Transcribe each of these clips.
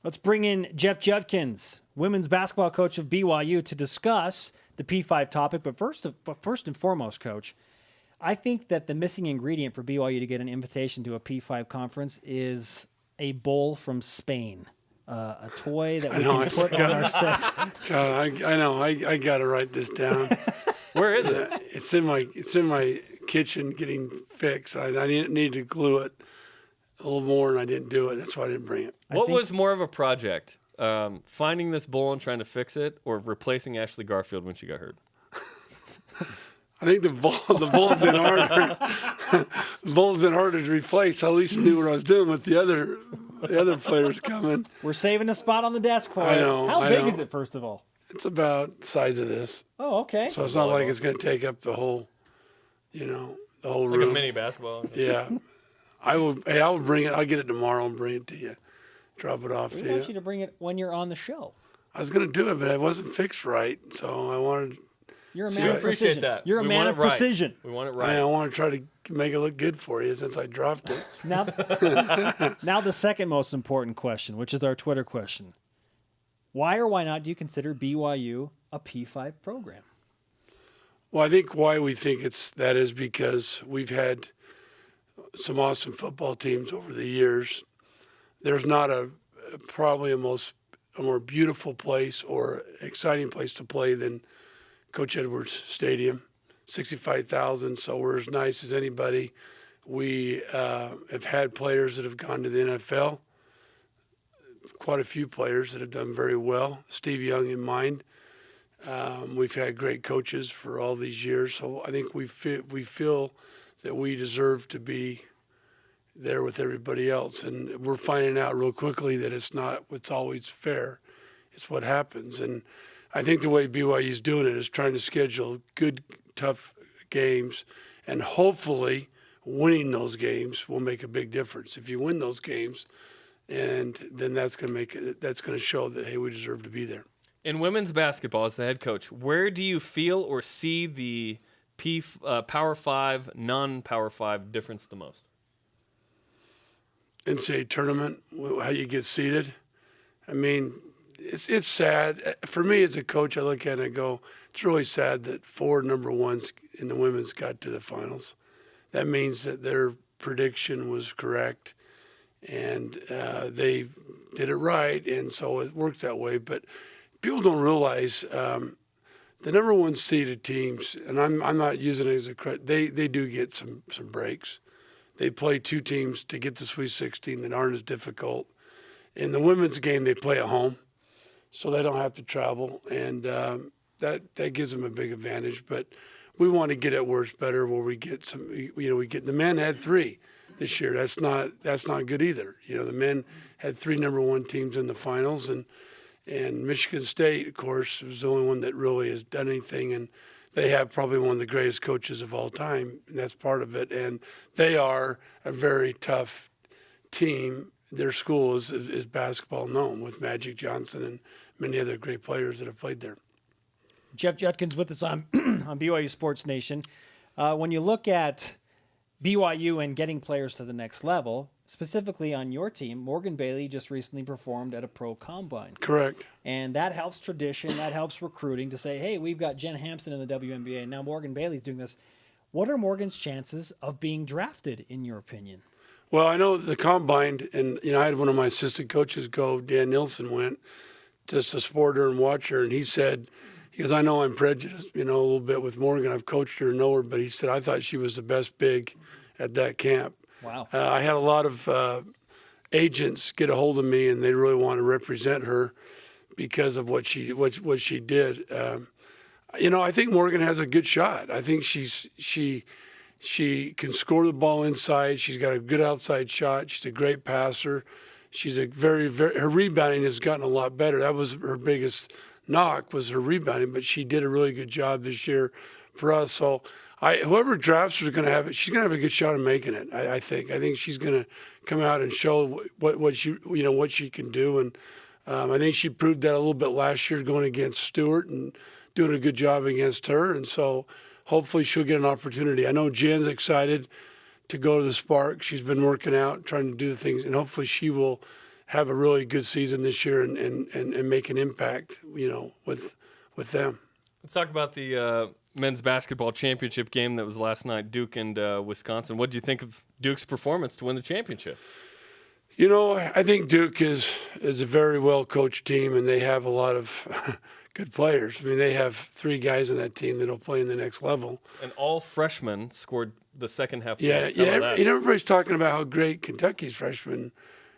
Let's bring in Jeff Judkins, women's basketball coach of BYU, to discuss the P5 topic. But first and foremost, Coach, I think that the missing ingredient for BYU to get an invitation to a P5 conference is a bowl from Spain, a toy that we can put on our set. God, I know. I got to write this down. Where is it? It's in my kitchen getting fixed. I need to glue it a little more, and I didn't do it. That's why I didn't bring it. What was more of a project? Finding this bowl and trying to fix it, or replacing Ashley Garfield when she got hurt? I think the bowl's been harder. The bowl's been harder to replace. I at least knew what I was doing with the other players coming. We're saving a spot on the desk for it. I know. How big is it, first of all? It's about the size of this. Oh, okay. So it's not like it's going to take up the whole, the whole room. Like a mini basketball. Yeah. I will bring it. I'll get it tomorrow and bring it to you. Drop it off to you. We want you to bring it when you're on the show. I was going to do it, but it wasn't fixed right. So I wanted. You're a See, man I of appreciate precision. that. You're a We man want of it right. precision. We want it right. I want to try to make it look good for you since I dropped it. Now the second most important question, which is our Twitter question. Why or why not do you consider BYU a P5 program? Well, I think why we think that is because we've had some awesome football teams over the years. There's not probably a more beautiful place or exciting place to play than Coach Edwards Stadium, 65,000. So we're as nice as anybody. We have had players that have gone to the NFL, quite a few players that have done very well, Steve Young in mind. We've had great coaches for all these years. So I think we feel that we deserve to be there with everybody else. And we're finding out real quickly that it's not what's always fair. It's what happens. And I think the way BYU is doing it is trying to schedule good, tough games, and hopefully winning those games will make a big difference. If you win those games, and then that's going to show that, hey, we deserve to be there. In women's basketball, as the head coach, where do you feel or see the Power 5, non-Power 5 difference the most? NCAA tournament, how you get seated. I mean, it's sad. For me as a coach, I look at it and I go, it's really sad that 4 number ones in the women's got to the finals. That means that their prediction was correct, and they did it right, and so it worked that way. But people don't realize the number one seeded teams, and I'm not using it as a credit, they do get some breaks. They play 2 teams to get to Sweet 16 that aren't as difficult. In the women's game, they play at home, so they don't have to travel, and that gives them a big advantage. But we want to get it where it's better, where we get some. The men had 3 this year. That's not good either. The men had 3 number 1 teams in the finals, and Michigan State, of course, was the only one that really has done anything, and they have probably one of the greatest coaches of all time, and that's part of it. And they are a very tough team. Their school is basketball known, with Magic Johnson and many other great players that have played there. Jeff Judkins with us on BYU Sports Nation. When you look at BYU and getting players to the next level, specifically on your team, Morgan Bailey just recently performed at a pro combine. Correct. And that helps tradition, that helps recruiting to say, hey, we've got Jen Hampson in the WNBA, and now Morgan Bailey's doing this. What are Morgan's chances of being drafted, in your opinion? Well, I know the combine, and I had one of my assistant coaches go, Dan Nielsen went, just to support her and watch her, and he said, because I know I'm prejudiced, a little bit with Morgan. I've coached her and know her, but he said, I thought she was the best big at that camp. Wow. I had a lot of agents get a hold of me, and they really want to represent her because of what she did. I think Morgan has a good shot. I think she can score the ball inside. She's got a good outside shot. She's a great passer. She's a very, her rebounding has gotten a lot better. That was her biggest knock, was her rebounding, but she did a really good job this year for us. So whoever drafts her is going to have it. She's going to have a good shot of making it. I think she's going to come out and show what she can do. And I think she proved that a little bit last year, going against Stewart and doing a good job against her. And so hopefully she'll get an opportunity. I know Jen's excited to go to the Spark. She's been working out, trying to do the things, and hopefully she will have a really good season this year and make an impact, with them. Let's talk about the men's basketball championship game that was last night, Duke and Wisconsin. What did you think of Duke's performance to win the championship? I think Duke is a very well-coached team, and they have a lot of good players. I mean, they have 3 guys on that team that'll play in the next level. And all freshmen scored the second half. Yeah, points. How about that? everybody's talking about how great Kentucky's freshmen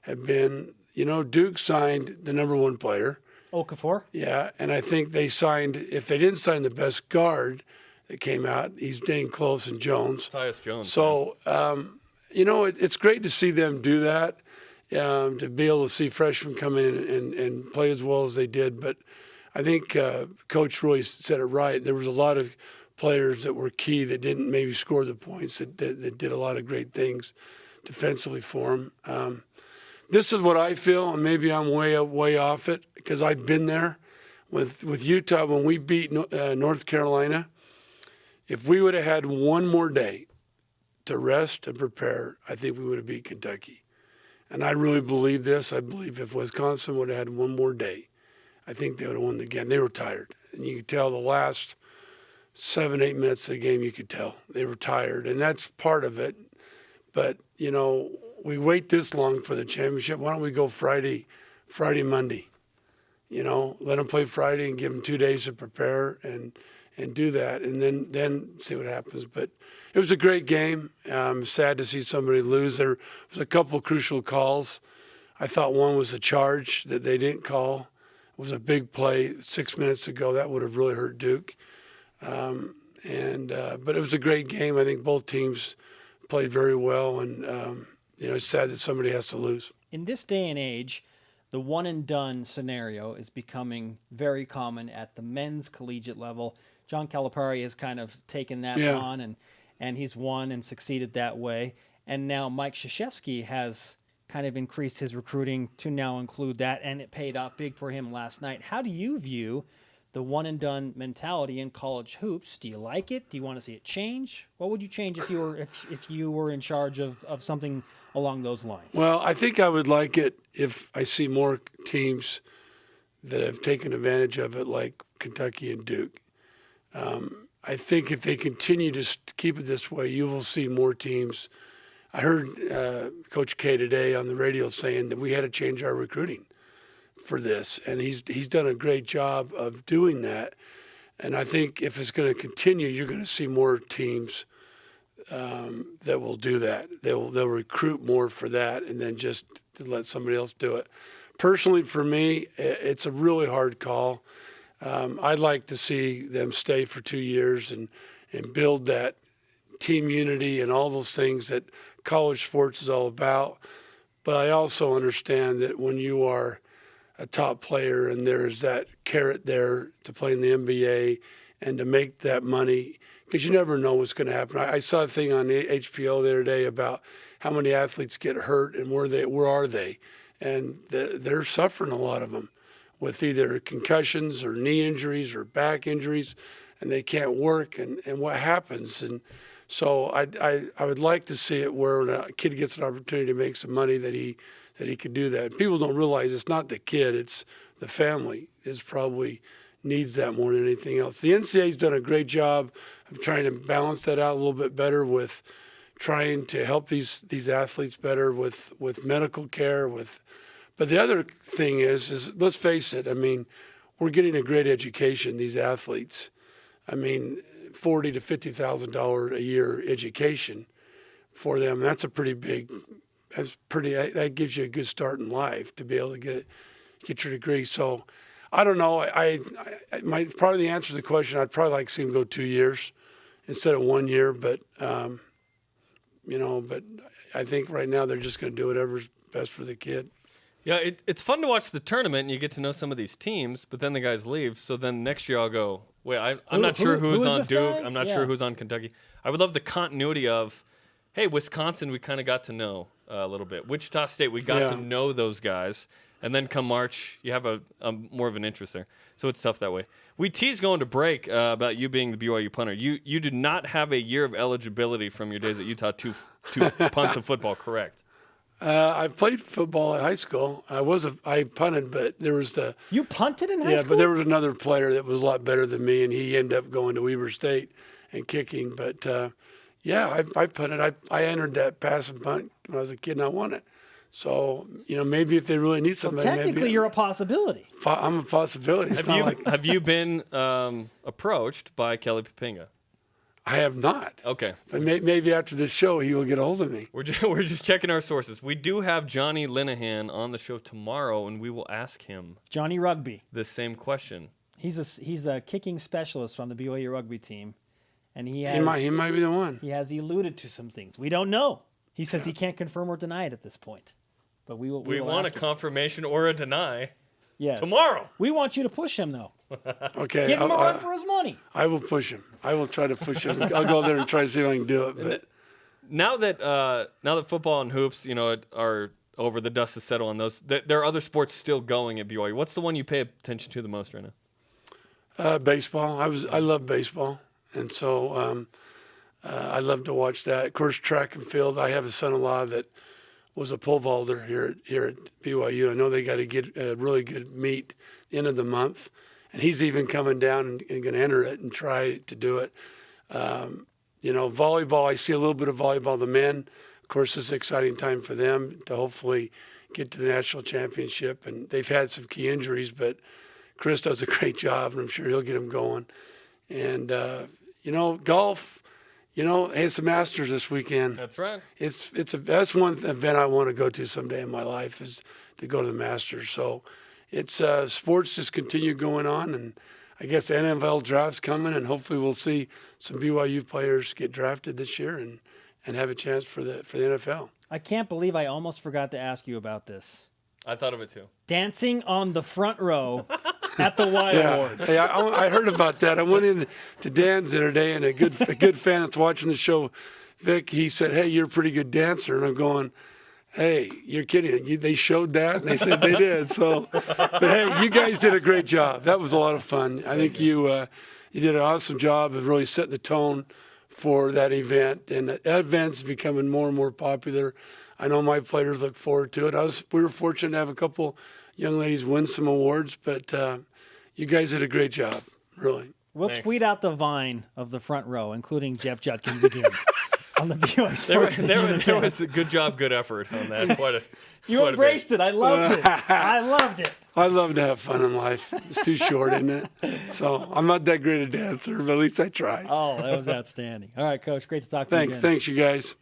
have been. Duke signed the number 1 player. Okafor? Yeah, and I think they signed, if they didn't sign the best guard that came out, he's Dane Close and Jones. Tyus Jones. So, it's great to see them do that, to be able to see freshmen come in and play as well as they did. But I think Coach really said it right. There was a lot of players that were key that didn't maybe score the points, that did a lot of great things defensively for them. This is what I feel, and maybe I'm way off it, because I've been there with Utah when we beat North Carolina. If we would have had one more day to rest and prepare, I think we would have beat Kentucky. And I really believe this. I believe if Wisconsin would have had one more day, I think they would have won the game. They were tired. And you could tell the last 7-8 minutes of the game, you could tell. They were tired, and that's part of it. But, we wait this long for the championship. Why don't we go Friday, Monday? Let them play Friday and give them 2 days to prepare and do that, and then see what happens. But it was a great game. Sad to see somebody lose. There was a couple crucial calls. I thought one was a charge that they didn't call. It was a big play 6 minutes ago. That would have really hurt Duke. But it was a great game. I think both teams played very well, and it's sad that somebody has to lose. In this day and age, the one-and-done scenario is becoming very common at the men's collegiate level. John Calipari has kind of taken that on, and he's won and succeeded that way. And now Mike Krzyzewski has kind of increased his recruiting to now include that, and it paid off big for him last night. How do you view the one-and-done mentality in college hoops? Do you like it? Do you want to see it change? What would you change if you were in charge of something along those lines? Well, I think I would like it if I see more teams that have taken advantage of it, like Kentucky and Duke. I think if they continue to keep it this way, you will see more teams. I heard Coach K today on the radio saying that we had to change our recruiting for this, and he's done a great job of doing that. And I think if it's going to continue, you're going to see more teams that will do that. They'll recruit more for that, and then just to let somebody else do it. Personally, for me, it's a really hard call. I'd like to see them stay for 2 years and build that team unity and all those things that college sports is all about. But I also understand that when you are a top player and there's that carrot there to play in the NBA and to make that money, because you never know what's going to happen. I saw a thing on HBO the other day about how many athletes get hurt and where are they? And they're suffering, a lot of them, with either concussions or knee injuries or back injuries, and they can't work, and what happens. And so I would like to see it where when a kid gets an opportunity to make some money that he could do that. People don't realize it's not the kid, it's the family is probably needs that more than anything else. The NCAA's done a great job of trying to balance that out a little bit better with trying to help these athletes better with medical care. But the other thing is let's face it, I mean, we're getting a great education, these athletes. I mean, $40,000 to $50,000 a year education for them. That's a pretty big. That gives you a good start in life to be able to get your degree. So, I don't know. Probably the answer to the question, I'd probably like to see them go 2 years instead of 1 year. But but I think right now they're just going to do whatever's best for the kid. Yeah, it's fun to watch the tournament and you get to know some of these teams, but then the guys leave. So then next year I'll go, wait, I'm not sure who's on Duke. I'm not sure who's on Kentucky. I would love the continuity of, hey, Wisconsin, we kind of got to know a little bit. Wichita State, we got to know those guys. And then come March, you have a more of an interest there. So it's tough that way. We teased going to break about you being the BYU punter. You did not have a year of eligibility from your days at Utah to punt the football, correct? I played football at high school. I punted, but there was You punted in high yeah, school? but there was another player that was a lot better than me, and he ended up going to Weber State and kicking. But yeah, I punted. I entered that pass and punt when I was a kid, and I won it. So maybe if they really need So somebody, technically, maybe you're a possibility. I'm a possibility. It's not like Have you been approached by Kelly Papinga? I have not. Okay. But maybe after this show, he will get a hold of me. We're just checking our sources. We do have Johnny Linehan on the show tomorrow, and we will ask him Johnny Rugby. this same question. He's a kicking specialist on the BYU rugby team, and he has He might be the one. he has alluded to some things. We don't know. He says he can't confirm or deny it at this point, but we will. We will want a ask him. confirmation or a deny Yes. tomorrow. We want you to push him though. Okay. Give him a run for his money. I will push him. I will try to push him. I'll go there and try to see if I can do it. But Now that football and hoops, are over, the dust has settled on those. There are other sports still going at BYU. What's the one you pay attention to the most right now? baseball. I love baseball, and so I love to watch that. Of course, track and field. I have a son-in-law that was a pole vaulter here at BYU. I know they got to get a really good meet end of the month, and he's even coming down and going to enter it and try to do it. Volleyball. I see a little bit of volleyball. The men, of course, it's an exciting time for them to hopefully get to the national championship. And they've had some key injuries, but Chris does a great job, and I'm sure he'll get them going. And golf. It's the Masters this weekend. That's right. That's one event I want to go to someday in my life, is to go to the Masters. So it's sports just continue going on, and I guess the NFL draft's coming, and hopefully we'll see some BYU players get drafted this year and have a chance for the NFL. I can't believe I almost forgot to ask you about this. I thought of it too. Dancing on the front row at the Y Awards. Hey, I heard about that. I went in to Dan's the other day, and a good fan that's watching the show, Vic, he said, "Hey, you're a pretty good dancer," and I'm going, "Hey, you're kidding. They showed that?" And they said they did. So, but hey, you guys did a great job. That was a lot of fun. I think you did an awesome job of really setting the tone for that event. And that event's becoming more and more popular. I know my players look forward to it. We were fortunate to have a couple young ladies win some awards, but you guys did a great job, really. We'll Thanks. tweet out the vine of the front row, including Jeff Judkins again on the BYU Sports. There was a good job, good effort on that. You embraced it. I loved it. I loved it. I love to have fun in life. It's too short, isn't it? So I'm not that great a dancer, but at least I try. Oh, that was outstanding. All right, Coach. Great to talk to you again. Thanks, you guys.